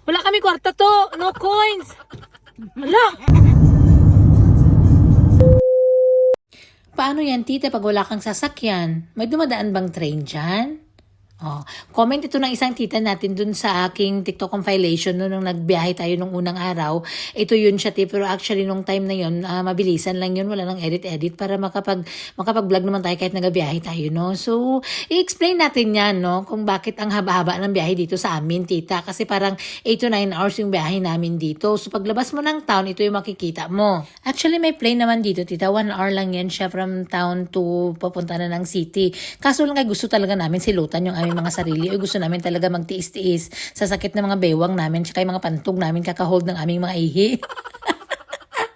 Wala kami kwarta to. No coins. Wala. Paano yan, tita, pag wala kang sasakyan? May dumadaan bang train dyan? Oh, comment ito ng isang tita natin dun sa aking TikTok compilation no, nung nagbiyahe tayo nung unang araw. Ito yun siya, pero actually nung time na yun, mabilisan lang yun, wala nang edit-edit para makapag-vlog naman tayo kahit nagabiyahe tayo, no? So, i-explain natin yan, no? Kung bakit ang haba-haba ng biyahe dito sa amin, tita. Kasi parang 8 to 9 hours yung biyahe namin dito. So, paglabas mo ng town, ito yung makikita mo. Actually, may plane naman dito, tita. 1 hour lang yan siya from town to papunta na ng city. Kaso lang ay gusto talaga namin silutan yung aming mga sarili o gusto namin talaga magtiis-tiis sa sakit ng mga bewang namin tsaka yung mga pantog namin kakahold ng aming mga ihi.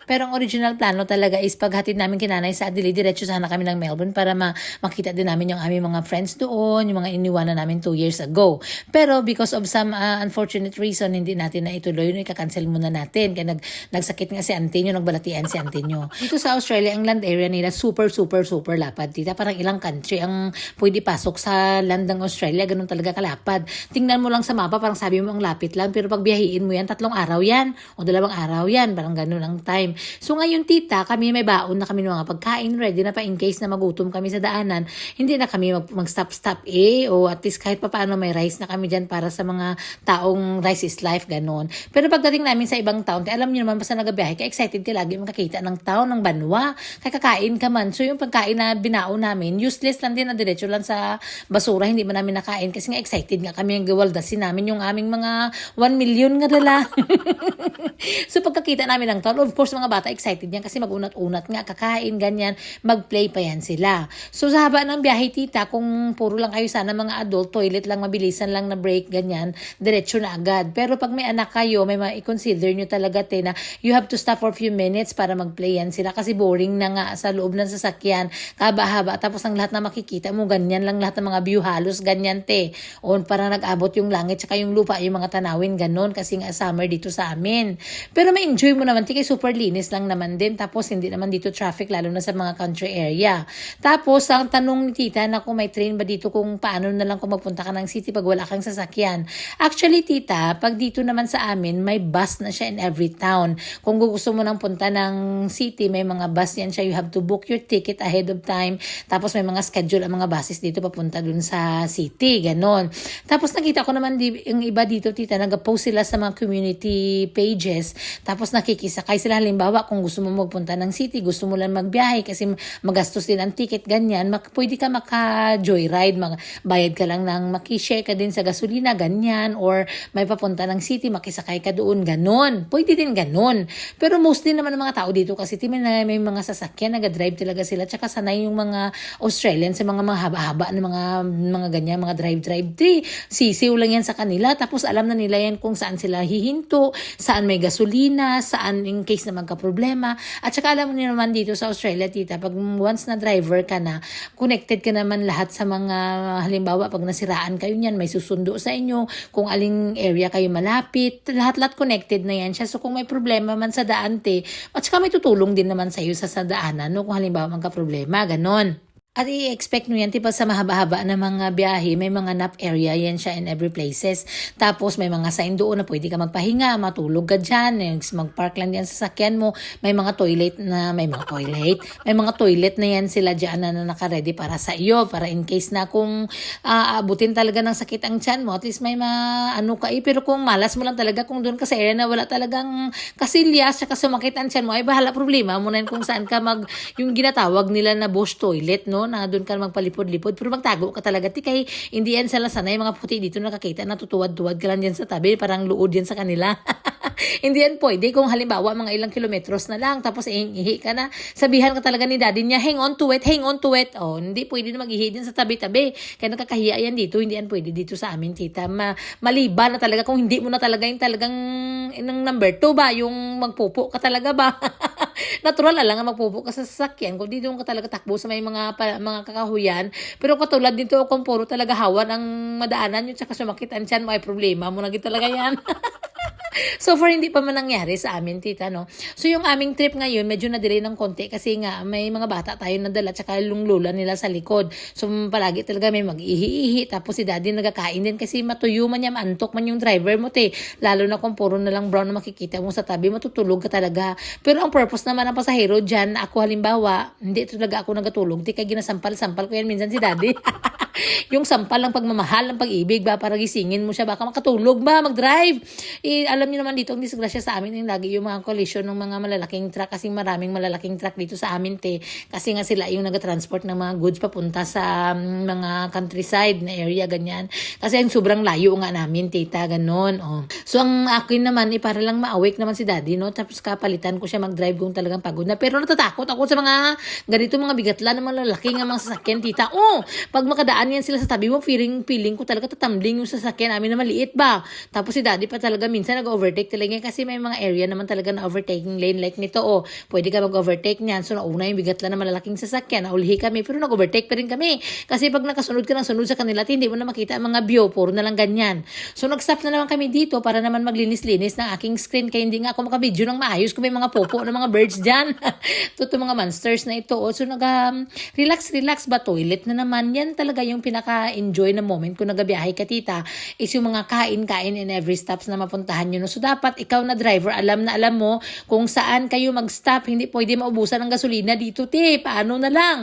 Pero ang original plano talaga is paghatid namin kinanay sa Adelaide, diretso sana kami ng Melbourne para makita din namin yung aming mga friends doon, yung mga iniwanan namin 2 years ago. Pero because of some unfortunate reason, hindi natin na ituloy, ika-cancel muna natin. Kaya nagsakit nga si Auntie nyo, nagbalatian si Auntie nyo. Dito sa Australia, ang land area nila super lapad. Tita, parang ilang country ang pwede pasok sa land ng Australia, ganun talaga kalapad. Tingnan mo lang sa mapa, parang sabi mo ang lapit lang, pero pag biyahiin mo yan, 3 araw yan, o 2 araw yan, parang ganun ang time. So ngayon tita, kami may baon na kami ng mga pagkain ready na pa in case na magutom kami sa daanan. Hindi na kami mag-stop o at least kahit paano may rice na kami dyan para sa mga taong rice is life, ganon. Pero pagdating namin sa ibang town, alam niyo naman basta nagabiyahe, ka-excited ka lagi makakita ng town, ng banwa, kaya kakain ka man. So yung pagkain na binaon namin, useless lang din na diretso lang sa basura, hindi man namin nakain kasi nga excited nga kami ang gawaldasin namin yung aming mga 1 million nga dala. So pagkakita namin ng town, of course mga bata excited yan kasi mag-unat-unat nga, kakain, ganyan, mag-play pa yan sila. So sa haba ng biyahe tita, kung puro lang kayo sana mga adult, toilet lang, mabilisan lang na break, ganyan, diretso na agad. Pero pag may anak kayo, may i-consider nyo talaga na you have to stop for a few minutes para mag-play yan sila kasi boring na nga sa loob ng sasakyan, kaba-haba, tapos ang lahat na makikita mo, ganyan lang lahat ng mga view halos, ganyan o parang nag-abot yung langit, tsaka yung lupa, yung mga tanawin, ganon, kasi nga summer dito sa amin. Pero may enjoy mo naman, tika super linis lang naman din. Tapos hindi naman dito traffic lalo na sa mga country area. Tapos ang tanong ni tita na kung may train ba dito kung paano na lang kung magpunta ka ng city pag wala kang sasakyan. Actually tita, pag dito naman sa amin may bus na siya in every town. Kung gusto mo nang punta ng city, may mga bus yan siya. You have to book your ticket ahead of time. Tapos may mga schedule ang mga buses dito papunta dun sa city. Ganon. Tapos nakita ko naman yung iba dito tita, nag-post sila sa mga community pages. Tapos nakikisakay sila halimbawa kung gusto mo magpunta ng city, gusto mo lang magbiyahe kasi magastos din ang ticket, ganyan, pwede ka maka-joyride, bayad ka lang ng makishare ka din sa gasolina, ganyan, or may papunta ng city, makisakay ka doon, ganon. Pwede din ganon. Pero mostly naman ng mga tao dito kasi may mga sasakyan, nag-drive talaga sila, tsaka sanay yung mga Australian sa mga haba-haba na mga ganyan, mga drive-drive. Sisiw lang yan sa kanila, tapos alam na nila yan kung saan sila hihinto, saan may gasolina, saan in case na magka-problema. At saka alam mo niyo naman dito sa Australia, tita, pag once na driver ka na, connected ka naman lahat sa mga, halimbawa, pag nasiraan kayo niyan, may susundo sa inyo, kung aling area kayo malapit, lahat-lahat connected na yan siya. So kung may problema man sa daan, at saka may tutulong din naman sa iyo sa daanan, no? Kung halimbawa magka-problema, ganon. At i-expect nyo yan, diba sa mahaba-haba na mga biyahe, may mga nap area yan siya in every places. Tapos may mga sign doon na pwede ka magpahinga, matulog ka dyan, mag-park lang yan sa sakyan mo. May mga toilet na yan sila dyan na naka-ready para sa iyo, para in case na kung abutin talaga ng sakit ang tiyan mo, at least may ano ka pero kung malas mo lang talaga, kung doon ka sa area na wala talagang kasilyas, saka sumakit ang tiyan mo, ay bahala problema mo na yun kung saan ka yung ginatawag nila na bush toilet, no? Na doon ka magpalipod-lipod, pero magtago ka talaga kay hindi yan sila sanay, mga puti dito nakakita na tutuwad-tuwad ka lang dyan sa tabi, parang luod yan sa kanila. Hindi yan pwede kung halimbawa mga ilang kilometros na lang tapos ihi ka na, sabihan ka talaga ni daddy niya, hang on to it. Hindi pwede na mag-ihi din sa tabi-tabi, kaya nakakahiya yan dito, hindi yan pwede dito sa amin tita. Maliban na talaga kung hindi mo na talaga yung talagang number 2 ba, yung magpupo ka talaga ba. Natural na lang ang magpupo ka sa sasakyan kung di doon ka talaga takbo sa may mga kakahuyan. Pero katulad dito kung puro talaga hawan ang madaanan yun, tsaka sumakit ang tiyan mo, ay problema mo na talaga yan. So far, hindi pa man nangyari sa amin, tita, no? So, yung aming trip ngayon, medyo na-delay ng konti kasi nga may mga bata tayo nadala tsaka yung lula nila sa likod. So, palagi talaga may mag-ihi-ihi. Tapos si daddy nagkakain din kasi matuyo man niya, maantok man yung driver mo, te. Lalo na kung puro na lang brown na makikita mo sa tabi, matutulog ka talaga. Pero ang purpose naman ng pasahero dyan, ako halimbawa, hindi talaga ako nagatulog. Di kaya ginasampal-sampal ko yan minsan si daddy. Yung sampal ng pagmamahal, ng pag-ibig ba, para gisingin mo siya, baka makatulog ba, mag-drive. Alam niyo naman dito, ang disgrasya sa amin yung lagi yung mga collision ng mga malalaking truck kasi maraming malalaking truck dito sa amin, te. Kasi nga sila yung nag-transport ng mga goods papunta sa mga countryside na area, ganyan. Kasi ang sobrang layo nga namin, tita, ganon. Oh. So, ang akin naman, para lang ma-awake naman si daddy, no? Tapos kapalitan ko siya mag-drive kung talagang pagod na. Pero natatakot ako sa mga ganito, mga bigatla ng malalaking mga sasakyan, tita. Oh, pag makadaan yan sila sa tabi mo, feeling ko talaga tatambling yung sasakyan namin na maliit ba. Tapos si daddy pa talaga minsan nag-overtake talaga kasi may mga area naman talaga na overtaking lane like nito. Oh, pwede ka mag-overtake niyan. So nauna yung bigat lang na malalaking sasakyan, naulhi kami pero nag-overtake pa rin kami. Kasi pag nakasunod ka ng sunod sa kanila, hindi mo na makita ang mga view, puro na lang ganyan. So nag-stop na naman kami dito para naman maglinis-linis ng aking screen kaya hindi nga ako makabidyo ng maayos kung may mga popo ng mga birds dyan. Totoo mga monsters na ito. Oh. So relax ba, toilet na naman. Yan talaga yung pinaka-enjoy na moment kung nagabiyahe ka, tita, is yung mga kain-kain in every stops na mapuntahan nyo. No? So, dapat ikaw na driver, alam mo kung saan kayo mag-stop. Hindi pwede maubusan ng gasolina dito, te. Paano na lang?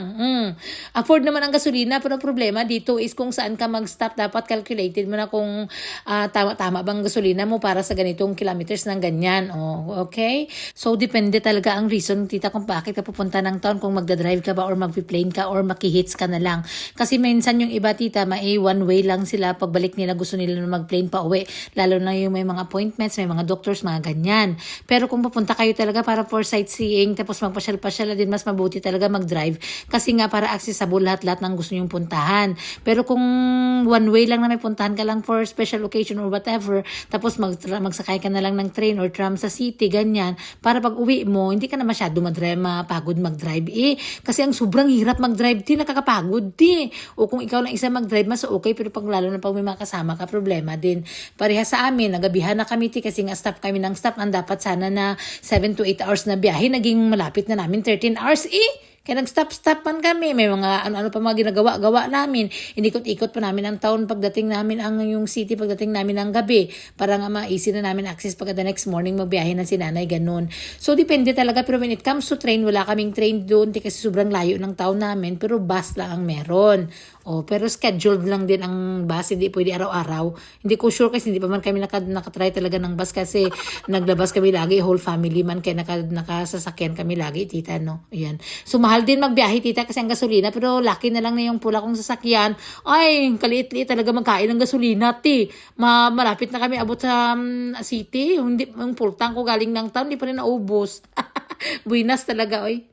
Afford naman ang gasolina, pero problema dito is kung saan ka mag-stop. Dapat calculated mo na kung tama-tama bang gasolina mo para sa ganitong kilometers ng ganyan. Oh, okay? So, depende talaga ang reason, tita, kung bakit ka pupunta ng town, kung magdadrive ka ba or magpi-plane ka or makihits ka na lang. Kasi minsan yung iba, tita, one way lang sila pagbalik nila, gusto nila na mag-plane pa uwi. Lalo na yung may mga appointments, may mga doctors, mga ganyan. Pero kung papunta kayo talaga para for sightseeing, tapos magpasyal-pasyal din, mas mabuti talaga mag-drive. Kasi nga para accessible lahat-lahat ng gusto nyong puntahan. Pero kung one way lang na may puntahan ka lang for special occasion or whatever, tapos magsakay ka na lang ng train or tram sa city, ganyan, para pag uwi mo, hindi ka na masyado mapagod mag-drive. Kasi ang sobrang hirap mag-drive, nakakapagod, o kung ikaw lang isa mag-drive, mas okay, pero pag lalo na pag may mga kasama ka, problema din. Pareha sa amin, nagabihan na kami, kasi nga stop kami ng stop, ang dapat sana na 7 to 8 hours na biyahe, naging malapit na namin 13 hours, kaya nag-stop man kami. May mga ano pa mga ginagawa-gawa namin. Inikot-ikot pa namin ang town pagdating namin ang yung city, pagdating namin ang gabi. Para nga ma-easy na namin access pagka the next morning magbiyahe na si nanay, ganun. So, depende talaga. Pero when it comes to train, wala kaming train doon kasi sobrang layo ng town namin. Pero bus lang ang meron. Pero scheduled lang din ang bus. Hindi pwede araw-araw. Hindi ko sure kasi hindi pa man kami nakatry talaga ng bus kasi naglabas kami lagi, whole family man, kaya nakasasakyan kami lagi, tita, no? Ayan. So, mahal din magbiyahe, tita, kasi ang gasolina, pero laki na lang na yung pula kong sasakyan. Ay, kaliit-liit talaga magkain ng gasolina, ti. Malapit na kami abot sa city. Hindi, yung full tank ko galing ng town, hindi pa rin naubos. Buinas talaga, oy.